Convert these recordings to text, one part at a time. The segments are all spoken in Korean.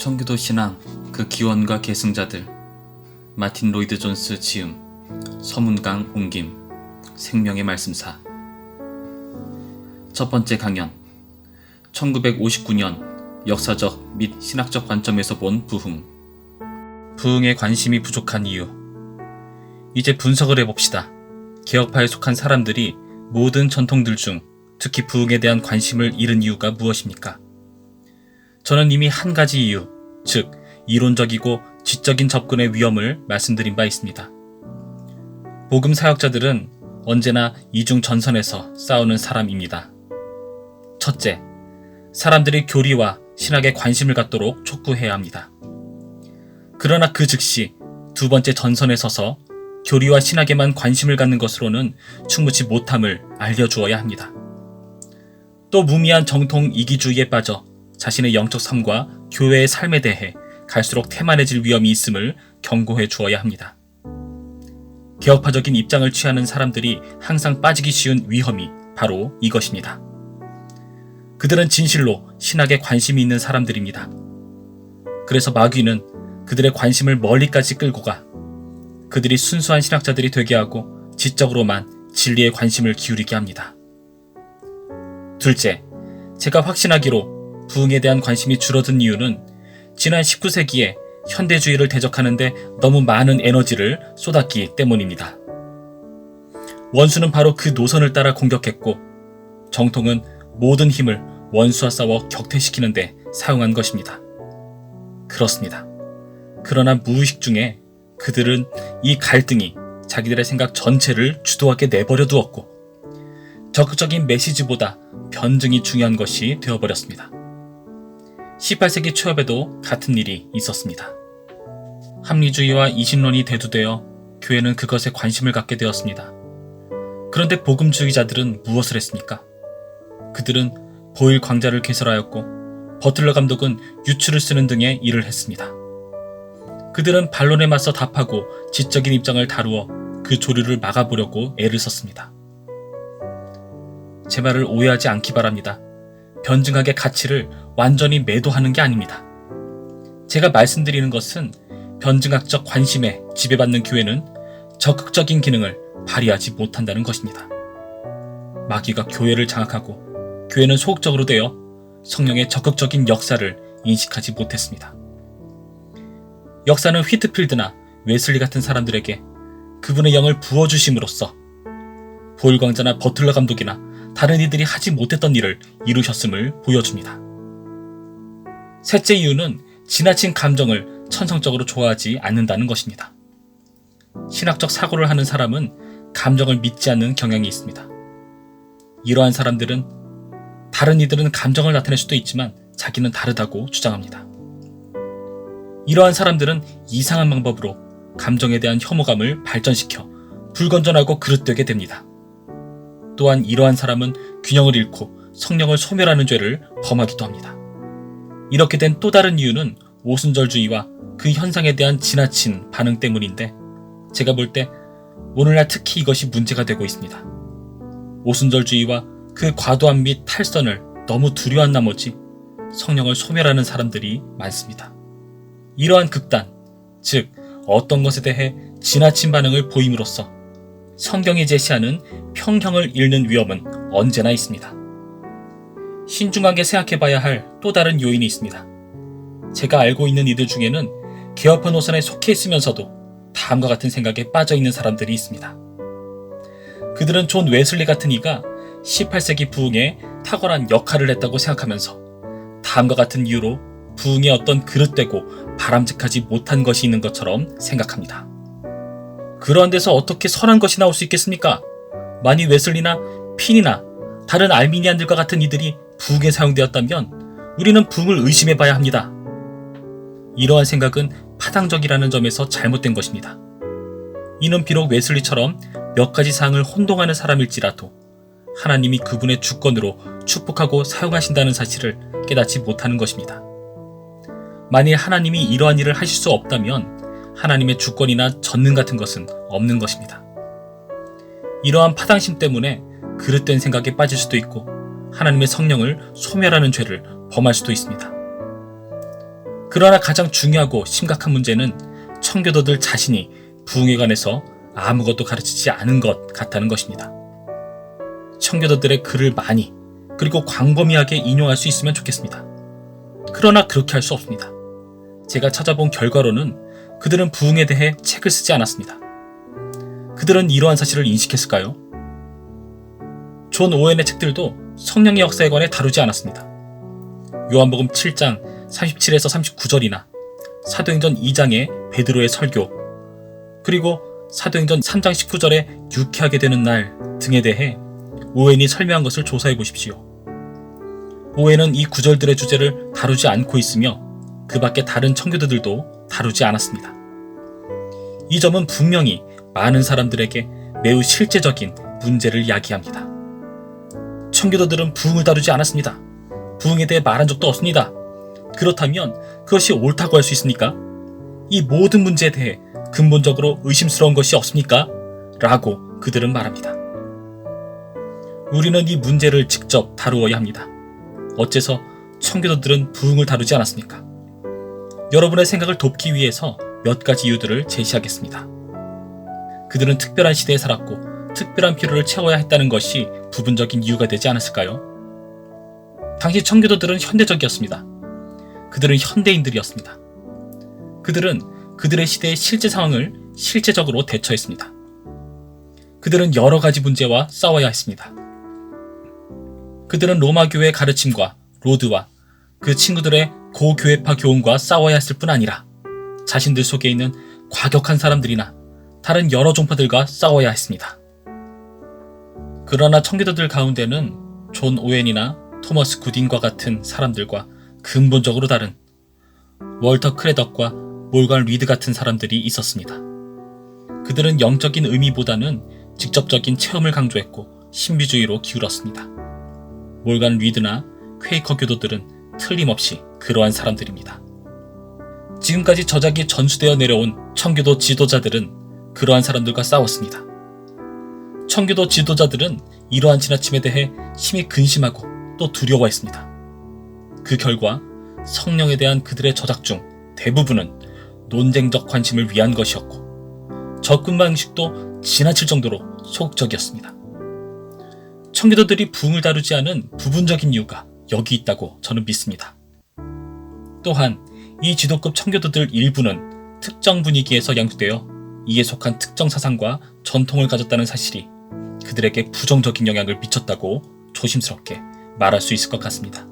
청교도 신앙 그 기원과 계승자들 마틴 로이드 존스 지음 서문강 옮김 생명의 말씀사 첫 번째 강연 1959년 역사적 및 신학적 관점에서 본 부흥 부흥에 관심이 부족한 이유 이제 분석을 해봅시다. 개혁파에 속한 사람들이 모든 전통들 중 특히 부흥에 대한 관심을 잃은 이유가 무엇입니까? 저는 이미 한 가지 이유, 즉 이론적이고 지적인 접근의 위험을 말씀드린 바 있습니다. 복음 사역자들은 언제나 이중 전선에서 싸우는 사람입니다. 첫째, 사람들이 교리와 신학에 관심을 갖도록 촉구해야 합니다. 그러나 그 즉시 두 번째 전선에 서서 교리와 신학에만 관심을 갖는 것으로는 충분치 못함을 알려주어야 합니다. 또 무미한 정통 이기주의에 빠져 자신의 영적 삶과 교회의 삶에 대해 갈수록 태만해질 위험이 있음을 경고해 주어야 합니다. 개혁파적인 입장을 취하는 사람들이 항상 빠지기 쉬운 위험이 바로 이것입니다. 그들은 진실로 신학에 관심이 있는 사람들입니다. 그래서 마귀는 그들의 관심을 멀리까지 끌고 가 그들이 순수한 신학자들이 되게 하고 지적으로만 진리에 관심을 기울이게 합니다. 둘째, 제가 확신하기로 부흥에 대한 관심이 줄어든 이유는 지난 19세기에 현대주의를 대적하는데 너무 많은 에너지를 쏟았기 때문입니다. 원수는 바로 그 노선을 따라 공격했고 정통은 모든 힘을 원수와 싸워 격퇴시키는 데 사용한 것입니다. 그렇습니다. 그러나 무의식 중에 그들은 이 갈등이 자기들의 생각 전체를 주도하게 내버려 두었고 적극적인 메시지보다 변증이 중요한 것이 되어버렸습니다. 18세기 초엽에도 같은 일이 있었습니다. 합리주의와 이신론이 대두되어 교회는 그것에 관심을 갖게 되었습니다. 그런데 복음주의자들은 무엇을 했습니까? 그들은 보일 광자를 개설하였고 버틀러 감독은 유추를 쓰는 등의 일을 했습니다. 그들은 반론에 맞서 답하고 지적인 입장을 다루어 그 조류를 막아보려고 애를 썼습니다. 제 말을 오해하지 않기 바랍니다. 변증학의 가치를 완전히 매도하는 게 아닙니다. 제가 말씀드리는 것은 변증학적 관심에 지배받는 교회는 적극적인 기능을 발휘하지 못한다는 것입니다. 마귀가 교회를 장악하고 교회는 소극적으로 되어 성령의 적극적인 역사를 인식하지 못했습니다. 역사는 휘트필드나 웨슬리 같은 사람들에게 그분의 영을 부어주심으로써 보일 광자나 버틀러 감독이나 다른 이들이 하지 못했던 일을 이루셨음을 보여줍니다. 셋째 이유는 지나친 감정을 천성적으로 좋아하지 않는다는 것입니다. 신학적 사고를 하는 사람은 감정을 믿지 않는 경향이 있습니다. 이러한 사람들은 다른 이들은 감정을 나타낼 수도 있지만 자기는 다르다고 주장합니다. 이러한 사람들은 이상한 방법으로 감정에 대한 혐오감을 발전시켜 불건전하고 그릇되게 됩니다. 또한 이러한 사람은 균형을 잃고 성령을 소멸하는 죄를 범하기도 합니다. 이렇게 된 또 다른 이유는 오순절주의와 그 현상에 대한 지나친 반응 때문인데 제가 볼 때 오늘날 특히 이것이 문제가 되고 있습니다. 오순절주의와 그 과도함 및 탈선을 너무 두려워한 나머지 성령을 소멸하는 사람들이 많습니다. 이러한 극단, 즉 어떤 것에 대해 지나친 반응을 보임으로써 성경이 제시하는 평형을 잃는 위험은 언제나 있습니다. 신중하게 생각해봐야 할 또 다른 요인이 있습니다. 제가 알고 있는 이들 중에는 개혁파 노선에 속해 있으면서도 다음과 같은 생각에 빠져있는 사람들이 있습니다. 그들은 존 웨슬리 같은 이가 18세기 부흥에 탁월한 역할을 했다고 생각하면서 다음과 같은 이유로 부흥에 어떤 그릇되고 바람직하지 못한 것이 있는 것처럼 생각합니다. 그러한 데서 어떻게 선한 것이 나올 수 있겠습니까? 만일 웨슬리나 핀이나 다른 알미니안들과 같은 이들이 부흥에 사용되었다면 우리는 부흥을 의심해봐야 합니다. 이러한 생각은 파당적이라는 점에서 잘못된 것입니다. 이는 비록 웨슬리처럼 몇 가지 사항을 혼동하는 사람일지라도 하나님이 그분의 주권으로 축복하고 사용하신다는 사실을 깨닫지 못하는 것입니다. 만일 하나님이 이러한 일을 하실 수 없다면 하나님의 주권이나 전능 같은 것은 없는 것입니다. 이러한 파당심 때문에 그릇된 생각에 빠질 수도 있고 하나님의 성령을 소멸하는 죄를 범할 수도 있습니다. 그러나 가장 중요하고 심각한 문제는 청교도들 자신이 부흥에 관해서 아무것도 가르치지 않은 것 같다는 것입니다. 청교도들의 글을 많이 그리고 광범위하게 인용할 수 있으면 좋겠습니다. 그러나 그렇게 할 수 없습니다. 제가 찾아본 결과로는 그들은 부흥에 대해 책을 쓰지 않았습니다. 그들은 이러한 사실을 인식했을까요? 존 오웬의 책들도 성령의 역사에 관해 다루지 않았습니다. 요한복음 7장 37에서 39절이나 사도행전 2장의 베드로의 설교, 그리고 사도행전 3장 19절에 유쾌하게 되는 날 등에 대해 오웬이 설명한 것을 조사해 보십시오. 오웬은 이 구절들의 주제를 다루지 않고 있으며 그 밖에 다른 청교도들도 다루지 않았습니다. 이 점은 분명히 많은 사람들에게 매우 실제적인 문제를 야기합니다. 청교도들은 부흥을 다루지 않았습니다. 부흥에 대해 말한 적도 없습니다. 그렇다면 그것이 옳다고 할 수 있습니까? 이 모든 문제에 대해 근본적으로 의심스러운 것이 없습니까? 라고 그들은 말합니다. 우리는 이 문제를 직접 다루어야 합니다. 어째서 청교도들은 부흥을 다루지 않았습니까? 여러분의 생각을 돕기 위해서 몇 가지 이유들을 제시하겠습니다. 그들은 특별한 시대에 살았고 특별한 필요를 채워야 했다는 것이 부분적인 이유가 되지 않았을까요? 당시 청교도들은 현대적이었습니다. 그들은 현대인들이었습니다. 그들은 그들의 시대의 실제 상황을 실제적으로 대처했습니다. 그들은 여러 가지 문제와 싸워야 했습니다. 그들은 로마 교회의 가르침과 로드와 그 친구들의 고교회파 교훈과 싸워야 했을 뿐 아니라 자신들 속에 있는 과격한 사람들이나 다른 여러 종파들과 싸워야 했습니다. 그러나 청교도들 가운데는 존 오웬이나 토머스 구딘과 같은 사람들과 근본적으로 다른 월터 크레덕과 몰간 리드 같은 사람들이 있었습니다. 그들은 영적인 의미보다는 직접적인 체험을 강조했고 신비주의로 기울었습니다. 몰간 리드나 퀘이커 교도들은 틀림없이 그러한 사람들입니다. 지금까지 저작이 전수되어 내려온 청교도 지도자들은 그러한 사람들과 싸웠습니다. 청교도 지도자들은 이러한 지나침에 대해 심히 근심하고 또 두려워했습니다. 그 결과 성령에 대한 그들의 저작 중 대부분은 논쟁적 관심을 위한 것이었고 접근 방식도 지나칠 정도로 소극적이었습니다. 청교도들이 부흥을 다루지 않은 부분적인 이유가 여기 있다고 저는 믿습니다. 또한 이 지도급 청교도들 일부는 특정 분위기에서 양육되어 이에 속한 특정 사상과 전통을 가졌다는 사실이 그들에게 부정적인 영향을 미쳤다고 조심스럽게 말할 수 있을 것 같습니다.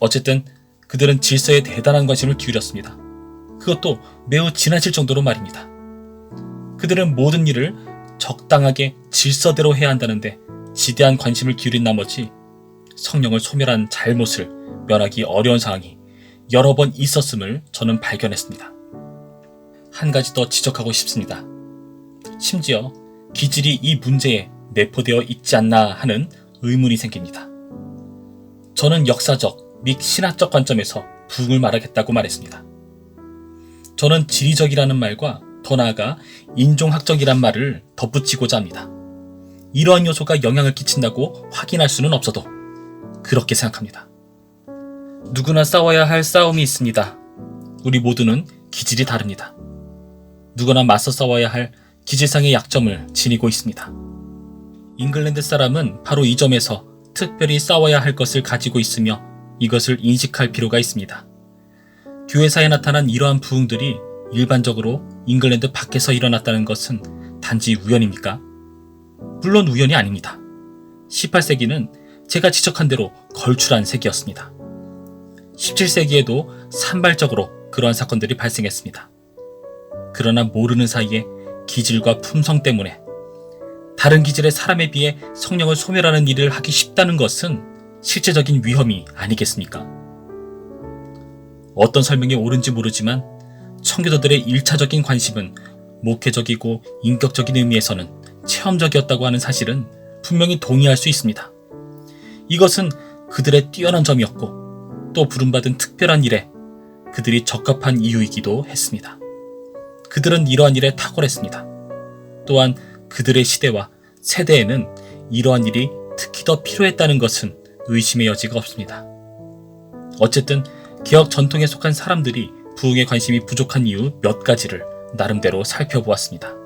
어쨌든 그들은 질서에 대단한 관심을 기울였습니다. 그것도 매우 지나칠 정도로 말입니다. 그들은 모든 일을 적당하게 질서대로 해야 한다는데 지대한 관심을 기울인 나머지 성령을 소멸한 잘못을 면하기 어려운 상황이 여러 번 있었음을 저는 발견했습니다. 한 가지 더 지적하고 싶습니다. 심지어 기질이 이 문제에 내포되어 있지 않나 하는 의문이 생깁니다. 저는 역사적 및 신학적 관점에서 부흥을 말하겠다고 말했습니다. 저는 지리적이라는 말과 더 나아가 인종학적이란 말을 덧붙이고자 합니다. 이러한 요소가 영향을 끼친다고 확인할 수는 없어도 그렇게 생각합니다. 누구나 싸워야 할 싸움이 있습니다. 우리 모두는 기질이 다릅니다. 누구나 맞서 싸워야 할 기질상의 약점을 지니고 있습니다. 잉글랜드 사람은 바로 이 점에서 특별히 싸워야 할 것을 가지고 있으며 이것을 인식할 필요가 있습니다. 교회사에 나타난 이러한 부흥들이 일반적으로 잉글랜드 밖에서 일어났다는 것은 단지 우연입니까? 물론 우연이 아닙니다. 18세기는 제가 지적한 대로 걸출한 세기였습니다. 17세기에도 산발적으로 그러한 사건들이 발생했습니다. 그러나 모르는 사이에 기질과 품성 때문에 다른 기질의 사람에 비해 성령을 소멸하는 일을 하기 쉽다는 것은 실제적인 위험이 아니겠습니까? 어떤 설명이 옳은지 모르지만 청교도들의 1차적인 관심은 목회적이고 인격적인 의미에서는 체험적이었다고 하는 사실은 분명히 동의할 수 있습니다. 이것은 그들의 뛰어난 점이었고 또 부름받은 특별한 일에 그들이 적합한 이유이기도 했습니다. 그들은 이러한 일에 탁월했습니다. 또한 그들의 시대와 세대에는 이러한 일이 특히 더 필요했다는 것은 의심의 여지가 없습니다. 어쨌든 기억 전통에 속한 사람들이 부흥에 관심이 부족한 이유 몇 가지를 나름대로 살펴보았습니다.